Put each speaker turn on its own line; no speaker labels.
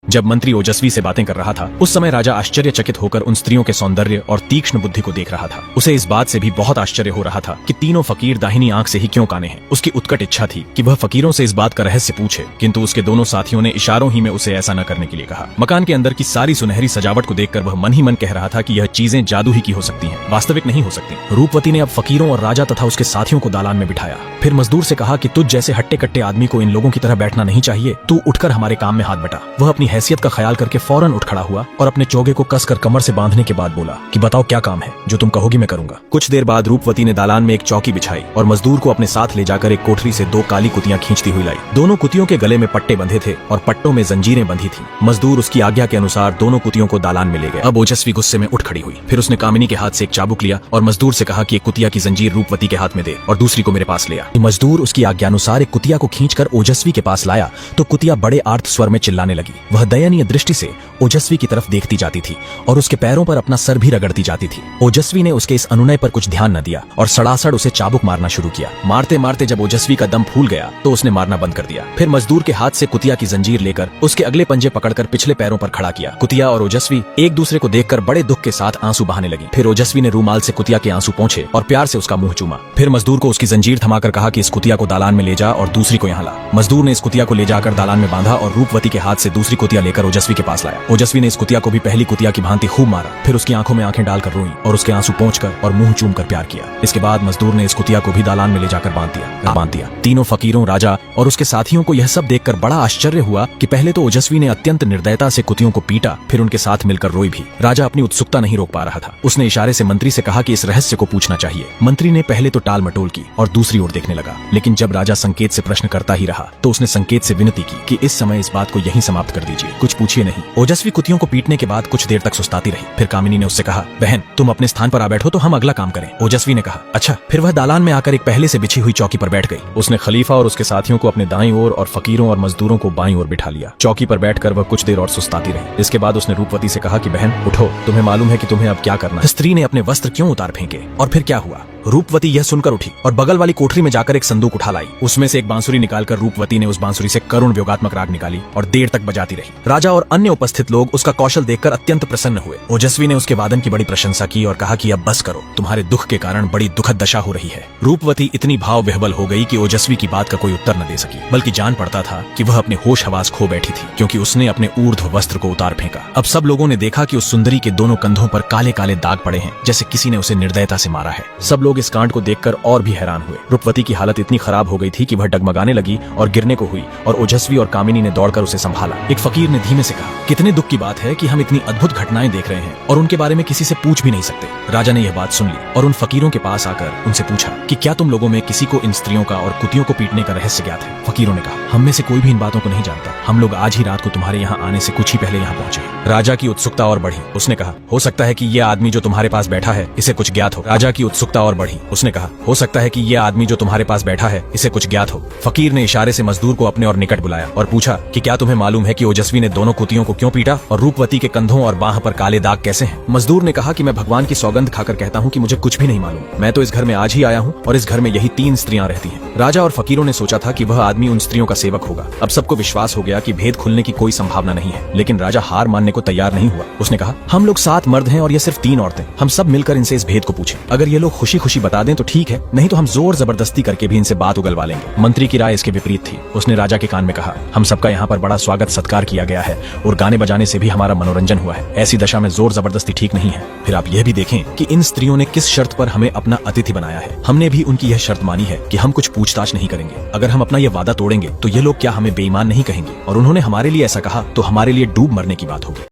जब मंत्री ओजस्वी से बातें कर रहा था उस समय राजा आश्चर्यचकित होकर उन स्त्रियों के सौंदर्य और तीक्ष्ण बुद्धि को देख रहा था। उसे इस बात से भी बहुत आश्चर्य हो रहा था कि तीनों फकीर दाहिनी आंख से ही क्यों काने हैं। उसकी उत्कट इच्छा थी कि वह फकीरों से इस बात का रहस्य पूछे, किंतु उसके दोनों साथियों ने इशारों ही में उसे ऐसा न करने के लिए कहा। मकान के अंदर की सारी सुनहरी सजावट को देखकर वह मन ही मन कह रहा था कि यह चीजें जादू ही की हो सकती हैं, वास्तविक नहीं हो सकती। रूपवती ने अब फकीरों और राजा तथा उसके साथियों को दालान में बिठाया। फिर मजदूर से कहा कि तुझ जैसे हट्टे कट्टे आदमी को इन लोगों की तरह बैठना नहीं चाहिए, तू उठकर हमारे काम में हाथ बटा। वह अपनी हैसियत का ख्याल करके फौरन उठ खड़ा हुआ और अपने चोगे को कसकर कमर से बांधने के बाद बोला कि बताओ क्या काम है, जो तुम कहोगी मैं करूंगा। कुछ देर बाद रूपवती ने दालान में एक चौकी बिछाई और मजदूर को अपने साथ ले जाकर एक कोठरी से 2 काली कुतियां खींचती हुई लाई। दोनों कुतियों के गले में पट्टे बंधे थे और पट्टों में जंजीरें बंधी थी। मजदूर उसकी आज्ञा के अनुसार दोनों कुतियों को दालान में ले गए। अब ओजस्वी गुस्से में उठ खड़ी हुई। फिर उसने कामिनी के हाथ से एक चाबुक लिया और मजदूर से कहा कि एक कुतिया की जंजीर रूपवती के हाथ में दे और दूसरी को मेरे पास ले आ। मजदूर उसकी आज्ञानुसार एक कुतिया को खींचकर ओजस्वी के पास लाया तो कुतिया बड़े आर्त स्वर में चिल्लाने लगी। वह दयनीय दृष्टि से ओजस्वी की तरफ देखती जाती थी और उसके पैरों पर अपना सर भी रगड़ती जाती थी। ओजस्वी ने उसके इस अनुनय पर कुछ ध्यान न दिया और सड़ासड़ उसे चाबुक मारना शुरू किया। मारते मारते जब ओजस्वी का दम फूल गया तो उसने मारना बंद कर दिया। फिर मजदूर के हाथ से कुतिया की जंजीर लेकर उसके अगले पंजे पकड़कर पिछले पैरों पर खड़ा किया। कुतिया और ओजस्वी एक दूसरे को देखकर बड़े दुख के साथ आंसू बहाने लगी। फिर ओजस्वी ने रूमाल से कुतिया के आंसू पोंछे और प्यार से उसका मुंह चूमा। फिर मजदूर को उसकी जंजीर थमाकर कहा कि इस कुतिया को दालान में ले जा और दूसरी को यहाँ ला। मजदूर ने इस कुतिया को ले जाकर दालान में बांधा और रूपवती के हाथ से दूसरी कुतिया लेकर ओजस्वी के पास लाया। ओजस्वी ने इस कुतिया को भी पहली कुतिया की भांति खूब मारा। फिर उसकी आंखों में आंखें डालकर रोई और उसके आंसू पोंछकर और मुंह चूमकर प्यार किया। इसके बाद मजदूर ने इस कुतिया को भी दालान में ले जाकर बांध दिया। तीनों फकीरों, राजा और उसके साथियों को यह सब देखकर बड़ा आश्चर्य हुआ कि पहले तो ओजस्वी ने अत्यंत निर्दयता से कुतियों को पीटा, फिर उनके साथ मिलकर रोई भी। राजा अपनी उत्सुकता नहीं रोक पा रहा था। उसने इशारे से मंत्री से कहा कि इस रहस्य को पूछना चाहिए। मंत्री ने पहले तो टाल मटोल की और दूसरी ओर देखने लगा, लेकिन जब राजा संकेत से प्रश्न करता ही रहा तो उसने संकेत से विनती की कि इस समय इस बात को यहीं समाप्त कर दीजिए, कुछ पूछिए नहीं। ओजस्वी कुतियों को पीटने के बाद कुछ देर तक सुस्ताती रही। फिर कामिनी ने उससे कहा, बहन तुम अपने स्थान पर आ बैठो तो हम अगला काम करें। ओजस्वी ने कहा, अच्छा। फिर वह दालान में आकर एक पहले से बिछी हुई चौकी पर बैठ गई। उसने खलीफा और उसके साथियों को अपने दाईं ओर और फकीरों और मजदूरों को बाईं ओर बिठा लिया। चौकी पर बैठकर वह कुछ देर और सुस्ताती रही। इसके बाद उसने रूपवती से कहा कि बहन उठो, तुम्हें मालूम है कि तुम्हें अब क्या करना है। स्त्री ने अपने वस्त्र क्यों उतार फेंके और फिर क्या हुआ। रूपवती यह सुनकर उठी और बगल वाली कोठरी में जाकर एक संदूक उठा लाई। उसमें से एक बांसुरी निकालकर रूपवती ने उस बांसुरी से करुण व्योगात्मक राग निकाली और देर तक बजाती रही। राजा और अन्य उपस्थित लोग उसका कौशल देखकर अत्यंत प्रसन्न हुए। ओजस्वी ने उसके वादन की बड़ी प्रशंसा की और कहा कि अब बस करो, तुम्हारे दुख के कारण बड़ी दुखद दशा हो रही है। रूपवती इतनी भाव विह्वल हो गई कि ओजस्वी की बात का कोई उत्तर न दे सकी, बल्कि जान पड़ता था कि वह अपने होश हवास खो बैठी थी, क्योंकि उसने अपने ऊर्ध्व वस्त्र को उतार फेंका। अब सब लोगों ने देखा कि उस सुंदरी के दोनों कंधों पर काले काले दाग पड़े हैं, जैसे किसी ने उसे निर्दयता से मारा है। सब लोग इस कांड को देखकर और भी हैरान हुए। रूपवती की हालत इतनी खराब हो गई थी कि वह डगमगाने लगी और गिरने को हुई और ओजस्वी और कामिनी ने दौड़कर उसे संभाला। एक फकीर ने धीमे से कहा, कितने दुख की बात है कि हम इतनी अद्भुत घटनाएं देख रहे हैं और उनके बारे में किसी से पूछ भी नहीं सकते। राजा ने यह बात सुन ली और उन फकीरों के पास आकर उनसे पूछा कि क्या तुम लोगों में किसी को इन स्त्रियों का और कुतियों को पीटने का रहस्य ज्ञात है। फकीरों ने कहा, हम में से कोई भी इन बातों को नहीं जानता। हम लोग आज ही रात को तुम्हारे यहाँ आने से कुछ ही पहले यहाँ पहुंचे। राजा की उत्सुकता और बढ़ी। उसने कहा, हो सकता है कि यह आदमी जो तुम्हारे पास बैठा है इसे कुछ ज्ञात हो। राजा की उत्सुकता और बढ़ी। उसने कहा, हो सकता है कि यह आदमी जो तुम्हारे पास बैठा है इसे कुछ ज्ञात हो। फकीर ने इशारे से मजदूर को अपने और निकट बुलाया और पूछा कि क्या तुम्हें मालूम है कि ओजस्वी ने दोनों कुतियों को क्यों पीटा और रूपवती के कंधों और बाह पर काले दाग कैसे हैं। मजदूर ने कहा कि मैं भगवान की सौगंध खाकर कहता हूँ कि मुझे कुछ भी नहीं मालूम। मैं तो इस घर में आज ही आया हूँ और इस घर में यही 3 स्त्रियां रहती हैं। राजा और फकीरों ने सोचा था कि वह आदमी उन स्त्रियों का सेवक होगा। अब सबको विश्वास हो गया कि भेद खुलने की कोई संभावना नहीं है, लेकिन राजा हार मानने को तैयार नहीं हुआ। उसने कहा, हम लोग 7 मर्द हैं और ये सिर्फ 3 औरतें। हम सब मिलकर इनसे इस भेद को पूछें। अगर ये लोग खुशी खुशी बता दें तो ठीक है, नहीं तो हम जोर जबरदस्ती करके भी इनसे बात उगलवा लेंगे। मंत्री की राय इसके विपरीत थी। उसने राजा के कान में कहा, हम सबका यहाँ पर बड़ा स्वागत सत्कार किया गया है और गाने बजाने से भी हमारा मनोरंजन हुआ है। ऐसी दशा में जोर जबरदस्ती ठीक नहीं है। फिर आप यह भी देखें कि इन स्त्रियों ने किस शर्त पर हमें अपना अतिथि बनाया है। हमने भी उनकी यह शर्त मानी है कि हम कुछ पूछताछ नहीं करेंगे। अगर हम अपना यह वादा तोड़ेंगे तो ये लोग क्या हमें बेईमान नहीं कहेंगे, और उन्होंने हमारे लिए ऐसा कहा तो हमारे लिए डूब मरने की बात होगी।